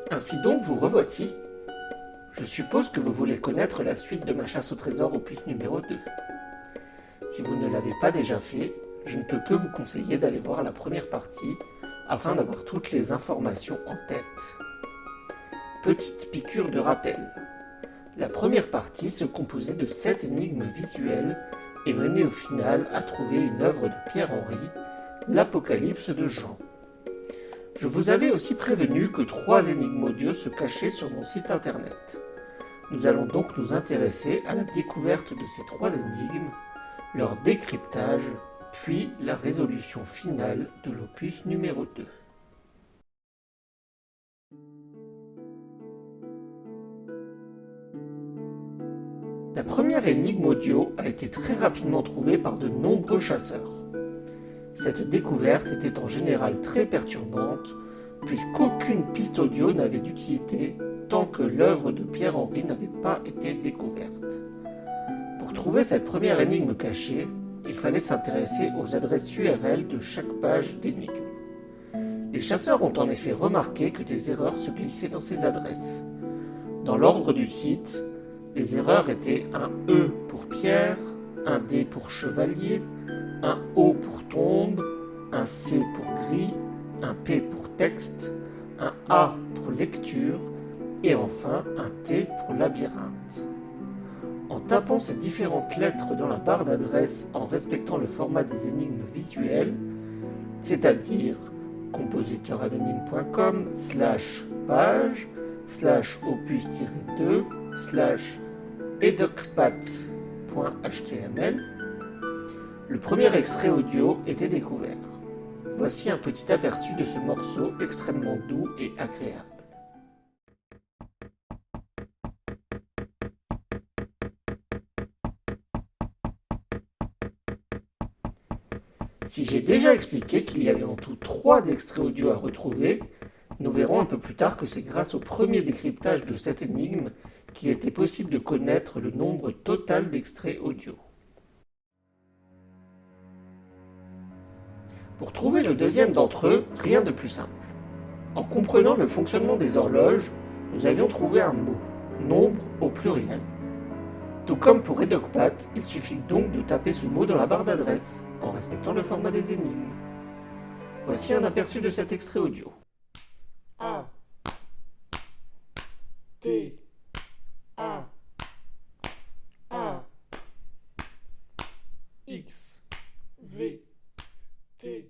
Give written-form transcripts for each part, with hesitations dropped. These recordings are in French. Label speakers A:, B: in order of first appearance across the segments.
A: Ainsi donc, vous revoici. Je suppose que vous voulez connaître la suite de ma chasse au trésor opus numéro 2. Si vous ne l'avez pas déjà fait, je ne peux que vous conseiller d'aller voir la première partie afin d'avoir toutes les informations en tête. Petite piqûre de rappel. La première partie se composait de 7 énigmes visuelles et menait au final à trouver une œuvre de Pierre-Henry, l'Apocalypse de Jean. Je vous avais aussi prévenu que 3 énigmes audio se cachaient sur mon site internet. Nous allons donc nous intéresser à la découverte de ces 3 énigmes, leur décryptage, puis la résolution finale de l'opus numéro 2. La première énigme audio a été très rapidement trouvée par de nombreux chasseurs. Cette découverte était en général très perturbante, puisqu'aucune piste audio n'avait d'utilité tant que l'œuvre de Pierre-Henry n'avait pas été découverte. Pour trouver cette première énigme cachée, il fallait s'intéresser aux adresses URL de chaque page d'énigme. Les chasseurs ont en effet remarqué que des erreurs se glissaient dans ces adresses. Dans l'ordre du site, les erreurs étaient un E pour pierre, un D pour chevalier, un O pour tombe, un C pour gris, un P pour texte, un A pour lecture et enfin un T pour labyrinthe. En tapant ces différentes lettres dans la barre d'adresse en respectant le format des énigmes visuelles, c'est-à-dire compositeur-2/opus-edocpat.html, le premier extrait audio était découvert. Voici un petit aperçu de ce morceau extrêmement doux et agréable. Si j'ai déjà expliqué qu'il y avait en tout 3 extraits audio à retrouver, nous verrons un peu plus tard que c'est grâce au premier décryptage de cette énigme qu'il était possible de connaître le nombre total d'extraits audio. Pour trouver le deuxième d'entre eux, rien de plus simple. En comprenant le fonctionnement des horloges, nous avions trouvé un mot, nombre au pluriel. Tout comme pour Edocpat, il suffit donc de taper ce mot dans la barre d'adresse, en respectant le format des énigmes. Voici un aperçu de cet extrait audio.
B: A T A A X V T.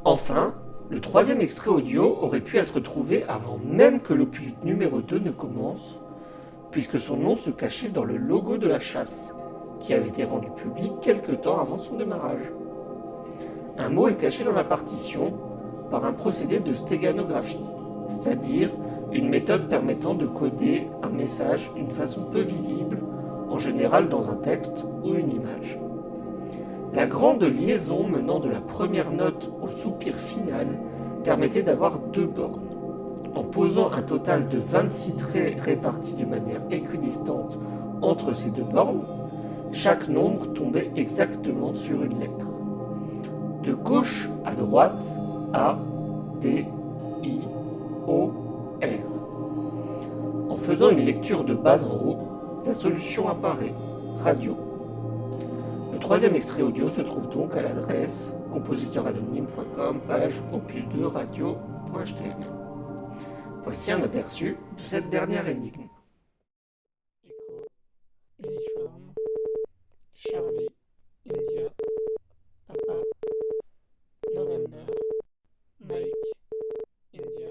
A: Enfin, le troisième extrait audio aurait pu être trouvé avant même que l'opus numéro 2 ne commence, puisque son nom se cachait dans le logo de la chasse, qui avait été rendu public quelque temps avant son démarrage. Un mot est caché dans la partition par un procédé de stéganographie, c'est-à-dire une méthode permettant de coder un message d'une façon peu visible, en général dans un texte ou une image. La grande liaison menant de la première note au soupir final permettait d'avoir 2 bornes. En posant un total de 26 traits répartis de manière équidistante entre ces 2 bornes, chaque nombre tombait exactement sur une lettre. De gauche à droite, A, D, I, O, R. En faisant une lecture de bas en haut, la solution apparaît, radio. Le troisième extrait audio se trouve donc à l'adresse compositeuranonyme.com, page opus2 radio.html. Voici un aperçu de cette dernière énigme.
B: Echo, Uniforme, Charlie, India, Papa, November, Mike, India.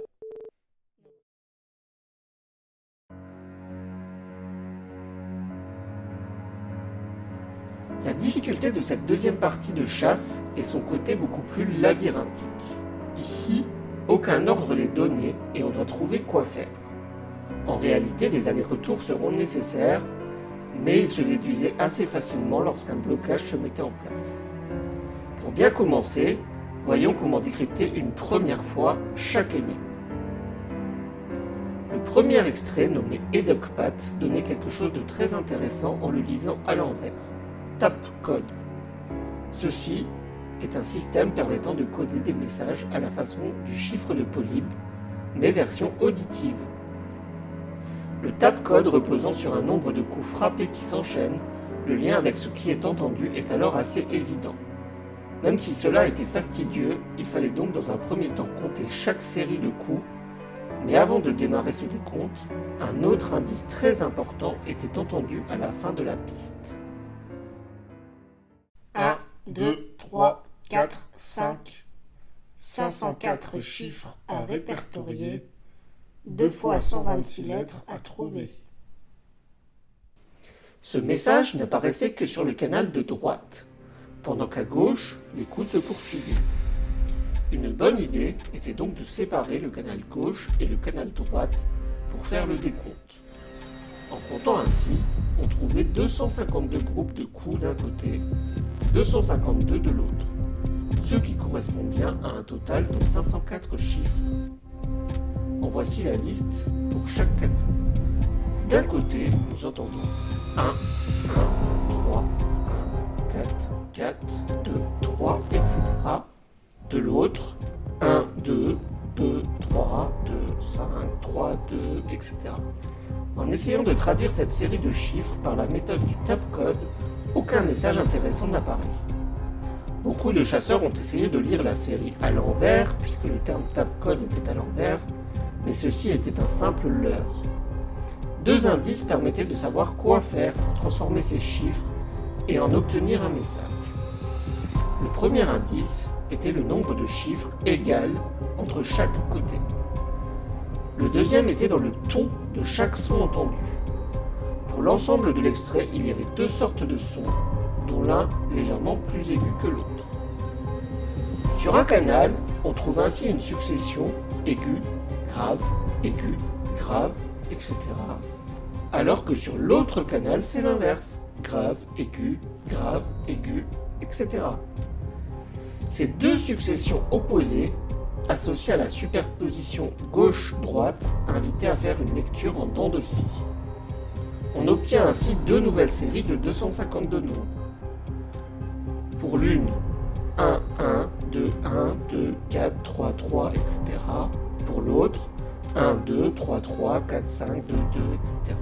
A: La difficulté de cette deuxième partie de chasse est son côté beaucoup plus labyrinthique. Ici, aucun ordre n'est donné et on doit trouver quoi faire. En réalité, des allers-retours seront nécessaires, mais ils se déduisaient assez facilement lorsqu'un blocage se mettait en place. Pour bien commencer, voyons comment décrypter une première fois chaque énigme. Le premier extrait, nommé Edocpat, donnait quelque chose de très intéressant en le lisant à l'envers. Tape code. Ceci est un système permettant de coder des messages à la façon du chiffre de Polybe, mais version auditive. Le tapcode reposant sur un nombre de coups frappés qui s'enchaînent, le lien avec ce qui est entendu est alors assez évident. Même si cela était fastidieux, il fallait donc dans un premier temps compter chaque série de coups, mais avant de démarrer ce décompte, un autre indice très important était entendu à la fin de la piste.
B: 1, 2, 3, 4, 5. 504 chiffres à répertorier, 2 fois 126 lettres à trouver.
A: Ce message n'apparaissait que sur le canal de droite, pendant qu'à gauche, les coups se poursuivaient. Une bonne idée était donc de séparer le canal gauche et le canal droite pour faire le décompte. En comptant ainsi, on trouvait 252 groupes de coups d'un côté, 252 de l'autre, ce qui correspond bien à un total de 504 chiffres. En voici la liste pour chaque canal. D'un côté, nous entendons 1, 1, 3, 1, 4, 4, 2, 3, etc. De l'autre, 1, 2, 2, 3, 2, 5, 3, 2, etc. En essayant de traduire cette série de chiffres par la méthode du tapcode, aucun message intéressant n'apparaît. Beaucoup de chasseurs ont essayé de lire la série à l'envers, puisque le terme tapcode était à l'envers, mais ceci était un simple leurre. 2 indices permettaient de savoir quoi faire pour transformer ces chiffres et en obtenir un message. Le premier indice était le nombre de chiffres égal entre chaque côté. Le deuxième était dans le ton de chaque son entendu. Pour l'ensemble de l'extrait, il y avait 2 sortes de sons, dont l'un légèrement plus aigu que l'autre. Sur un canal, on trouve ainsi une succession aigu, grave, etc. Alors que sur l'autre canal, c'est l'inverse, grave, aigu, etc. Ces 2 successions opposées, associées à la superposition gauche-droite, invitaient à faire une lecture en dents de scie. On obtient ainsi 2 nouvelles séries de 252 nombres. Pour l'une, 1, 1, 2, 1, 2, 4, 3, 3, etc. Pour l'autre, 1, 2, 3, 3, 4, 5, 2, 2, etc.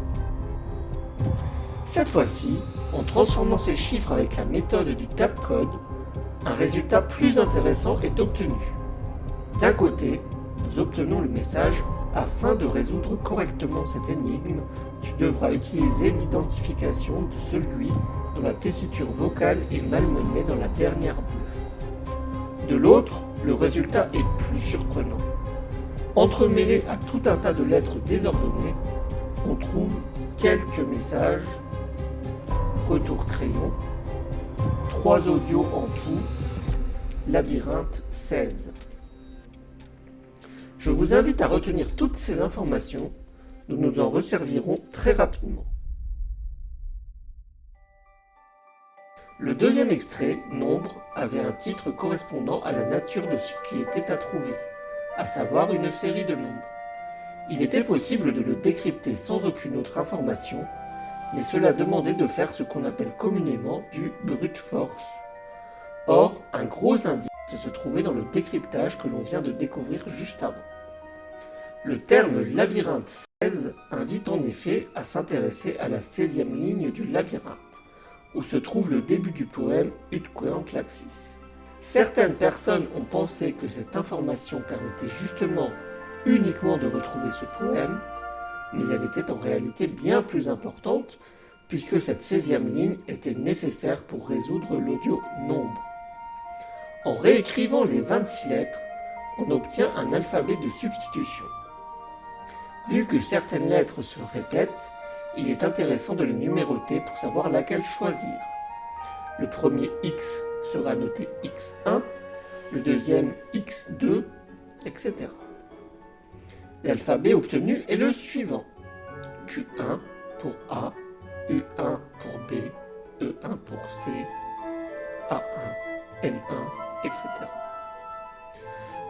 A: Cette fois-ci, en transformant ces chiffres avec la méthode du tapcode, un résultat plus intéressant est obtenu. D'un côté, nous obtenons le message « Afin de résoudre correctement cette énigme, tu devras utiliser l'identification de celui dont la tessiture vocale est malmenée dans la dernière bulle. » De l'autre, le résultat est plus surprenant. Entremêlés à tout un tas de lettres désordonnées, on trouve quelques messages, retour crayon, 3 audios en tout, labyrinthe 16. Je vous invite à retenir toutes ces informations, nous nous en resservirons très rapidement. Le deuxième extrait, Nombre, avait un titre correspondant à la nature de ce qui était à trouver, à savoir une série de nombres. Il était possible de le décrypter sans aucune autre information, mais cela demandait de faire ce qu'on appelle communément du brute force. Or, un gros indice se trouvait dans le décryptage que l'on vient de découvrir juste avant. Le terme labyrinthe 16 invite en effet à s'intéresser à la 16e ligne du labyrinthe, où se trouve le début du poème Utqueant Laxis. Certaines personnes ont pensé que cette information permettait justement uniquement de retrouver ce poème, mais elle était en réalité bien plus importante, puisque cette 16e ligne était nécessaire pour résoudre l'audio nombre. En réécrivant les 26 lettres, on obtient un alphabet de substitution. Vu que certaines lettres se répètent, il est intéressant de les numéroter pour savoir laquelle choisir. Le premier X sera noté X1, le deuxième X2, etc. L'alphabet obtenu est le suivant. Q1 pour A, U1 pour B, E1 pour C, A1, N1, etc.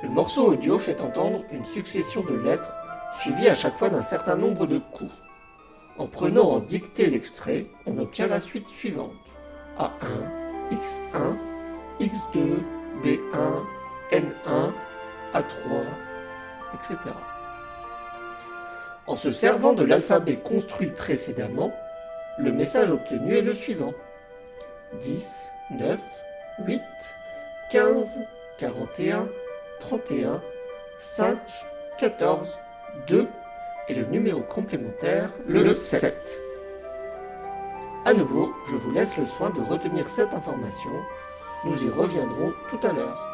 A: Le morceau audio fait entendre une succession de lettres suivie à chaque fois d'un certain nombre de coups. En prenant en dictée l'extrait, on obtient la suite suivante. A1, X1, X2, B1, N1, A3, etc. En se servant de l'alphabet construit précédemment, le message obtenu est le suivant. 10, 9, 8, 15, 41, 31, 5, 14, 2 et le numéro complémentaire, le 7. À nouveau, je vous laisse le soin de retenir cette information. Nous y reviendrons tout à l'heure.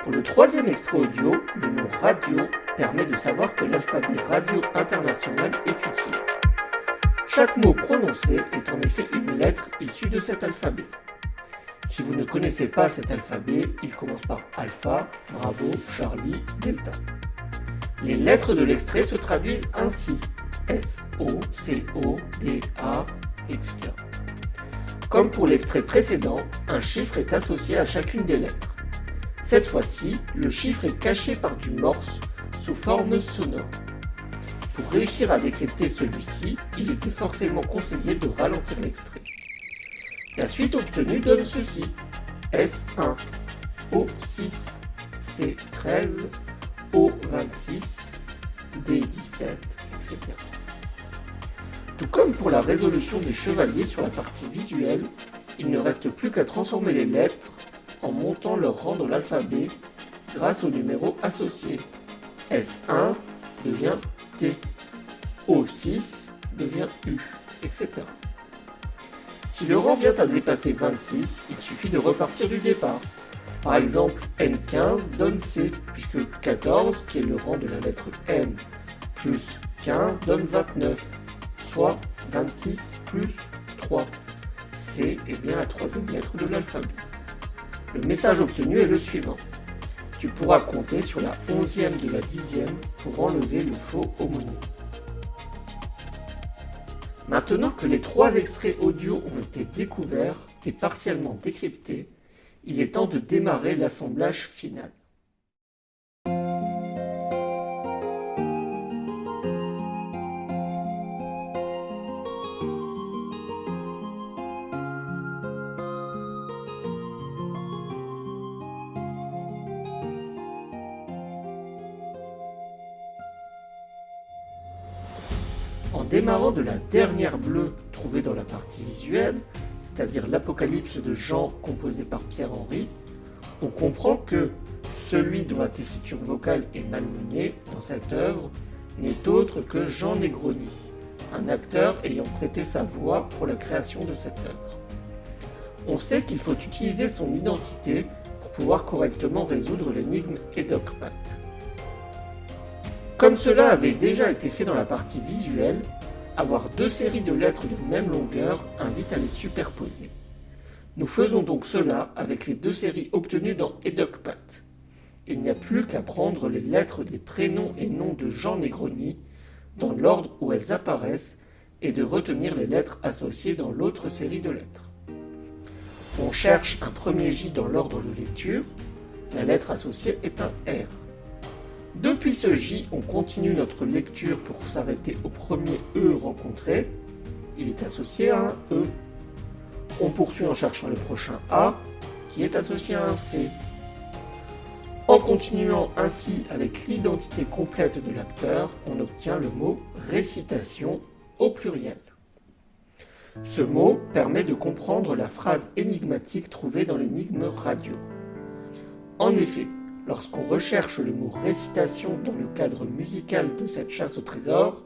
A: Pour le troisième extrait audio, le nom radio permet de savoir que l'alphabet radio international est utile. Chaque mot prononcé est en effet une lettre issue de cet alphabet. Si vous ne connaissez pas cet alphabet, il commence par Alpha, Bravo, Charlie, Delta. Les lettres de l'extrait se traduisent ainsi S, O, C, O, D, A, etc. Comme pour l'extrait précédent, un chiffre est associé à chacune des lettres. Cette fois-ci, le chiffre est caché par du morse sous forme sonore. Pour réussir à décrypter celui-ci, il était forcément conseillé de ralentir l'extrait. La suite obtenue donne ceci: S1, O6, C13, O26, D17, etc. Tout comme pour la résolution des chevaliers sur la partie visuelle, il ne reste plus qu'à transformer les lettres en montant leur rang dans l'alphabet grâce au numéro associé. S1 devient T, O6 devient U, etc. Si le rang vient à dépasser 26, il suffit de repartir du départ. Par exemple, N15 donne C, puisque 14, qui est le rang de la lettre N, plus 15 donne 29, soit 26 plus 3. C est bien la troisième lettre de l'alphabet. Le message obtenu est le suivant. Tu pourras compter sur la 11e de la 10e pour enlever le faux homonyme. Maintenant que les 3 extraits audio ont été découverts et partiellement décryptés, il est temps de démarrer l'assemblage final. En démarrant de la dernière bleue trouvée dans la partie visuelle, c'est-à-dire l'Apocalypse de Jean composé par Pierre-Henry, on comprend que celui dont la tessiture vocale est malmenée dans cette œuvre n'est autre que Jean Negroni, un acteur ayant prêté sa voix pour la création de cette œuvre. On sait qu'il faut utiliser son identité pour pouvoir correctement résoudre l'énigme Edokpat. Comme cela avait déjà été fait dans la partie visuelle, avoir 2 séries de lettres de même longueur invite à les superposer. Nous faisons donc cela avec les 2 séries obtenues dans Edokpat. Il n'y a plus qu'à prendre les lettres des prénoms et noms de Jean Negroni dans l'ordre où elles apparaissent et de retenir les lettres associées dans l'autre série de lettres. On cherche un premier J dans l'ordre de lecture, la lettre associée est un R. Depuis ce J, on continue notre lecture pour s'arrêter au premier E rencontré. Il est associé à un E. On poursuit en cherchant le prochain A, qui est associé à un C. En continuant ainsi avec l'identité complète de l'acteur, on obtient le mot récitation au pluriel. Ce mot permet de comprendre la phrase énigmatique trouvée dans l'énigme radio. En effet, lorsqu'on recherche le mot récitation dans le cadre musical de cette chasse au trésor,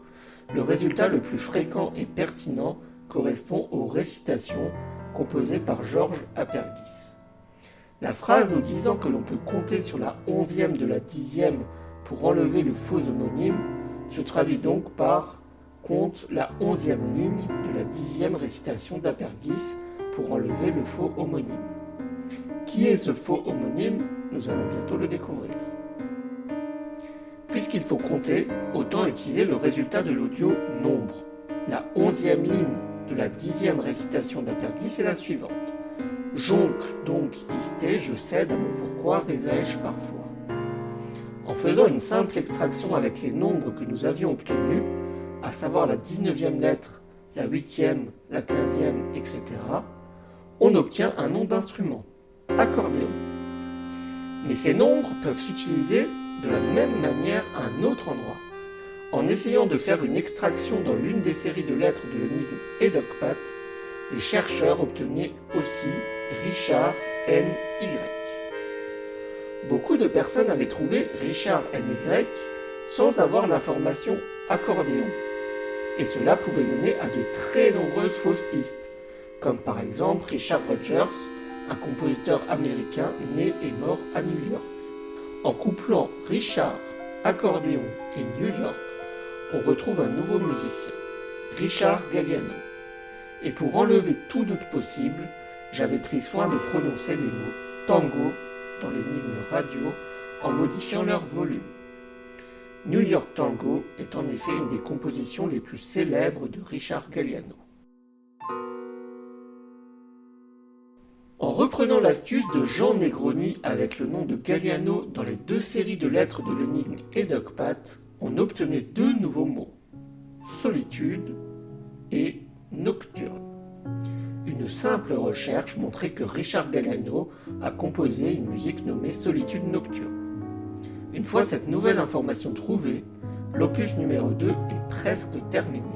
A: le résultat le plus fréquent et pertinent correspond aux récitations composées par Georges Apergis. La phrase nous disant que l'on peut compter sur la 11e de la 10e pour enlever le faux homonyme se traduit donc par « compte la 11e ligne de la 10e récitation d'Apergis pour enlever le faux homonyme ». Qui est ce faux homonyme? Nous allons bientôt le découvrir. Puisqu'il faut compter, autant utiliser le résultat de l'audio nombre. La 11e ligne de la 10e récitation d'Apergis est la suivante. Jonc donc isté, je cède à mon pourquoi, résais-je parfois. En faisant une simple extraction avec les nombres que nous avions obtenus, à savoir la 19e lettre, la 8e, la 15e, etc., on obtient un nom d'instrument, accordéon. Mais ces nombres peuvent s'utiliser de la même manière à un autre endroit. En essayant de faire une extraction dans l'une des séries de lettres de l'énigme EDOCPAT, les chercheurs obtenaient aussi Richard N.Y. Beaucoup de personnes avaient trouvé Richard N.Y. sans avoir l'information accordéon. Et cela pouvait mener à de très nombreuses fausses pistes, comme par exemple Richard Rodgers, un compositeur américain né et mort à New York. En couplant Richard, accordéon et New York, on retrouve un nouveau musicien, Richard Galliano. Et pour enlever tout doute possible, j'avais pris soin de prononcer les mots tango dans l'énigme radio en modifiant leur volume. New York Tango est en effet une des compositions les plus célèbres de Richard Galliano. En reprenant l'astuce de Jean Negroni avec le nom de Galliano dans les deux séries de lettres de l'énigme EDOCPAT, on obtenait deux nouveaux mots, solitude et nocturne. Une simple recherche montrait que Richard Galliano a composé une musique nommée Solitude nocturne. Une fois cette nouvelle information trouvée, l'opus numéro 2 est presque terminé.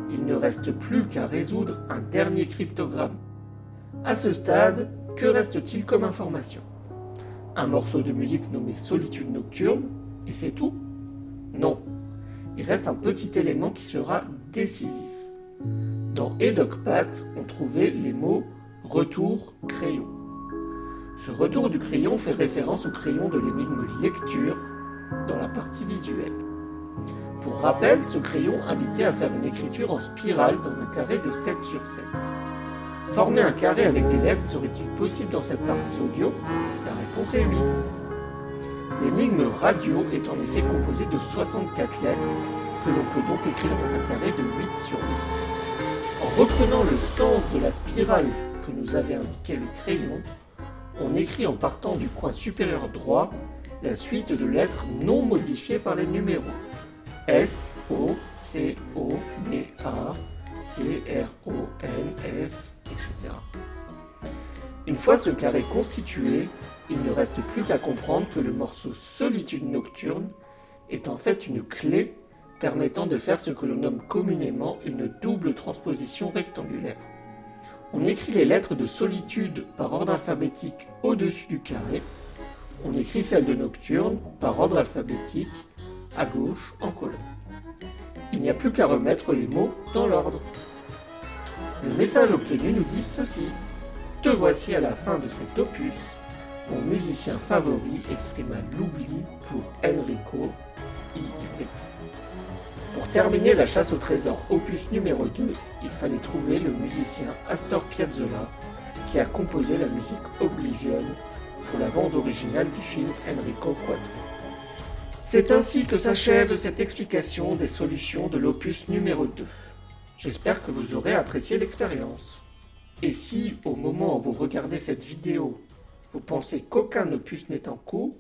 A: Il ne reste plus qu'à résoudre un dernier cryptogramme. À ce stade, que reste-t-il comme information? Un morceau de musique nommé Solitude nocturne, et c'est tout? Non, il reste un petit élément qui sera décisif. Dans EDOCPAT, on trouvait les mots « retour crayon ». Ce retour du crayon fait référence au crayon de l'énigme lecture dans la partie visuelle. Pour rappel, ce crayon invitait à faire une écriture en spirale dans un carré de 7 sur 7. Former un carré avec des lettres serait-il possible dans cette partie audio? La réponse est oui. L'énigme radio est en effet composée de 64 lettres que l'on peut donc écrire dans un carré de 8 sur 8. En reprenant le sens de la spirale que nous avait indiqué le crayon, on écrit en partant du coin supérieur droit la suite de lettres non modifiées par les numéros S, O, C, O, B, A, C, R, O, N, F, etc. Une fois ce carré constitué, il ne reste plus qu'à comprendre que le morceau Solitude nocturne est en fait une clé permettant de faire ce que l'on nomme communément une double transposition rectangulaire. On écrit les lettres de solitude par ordre alphabétique au-dessus du carré. On écrit celles de nocturne par ordre alphabétique à gauche en colonne. Il n'y a plus qu'à remettre les mots dans l'ordre. Le message obtenu nous dit ceci. Te voici à la fin de cet opus. Mon musicien favori exprima l'oubli pour Enrico I.V. Pour terminer la chasse au trésor opus numéro 2, il fallait trouver le musicien Astor Piazzolla qui a composé la musique Oblivion pour la bande originale du film Enrico IV. C'est ainsi que s'achève cette explication des solutions de l'opus numéro 2. J'espère que vous aurez apprécié l'expérience. Et si, au moment où vous regardez cette vidéo, vous pensez qu'aucun opus n'est en cours,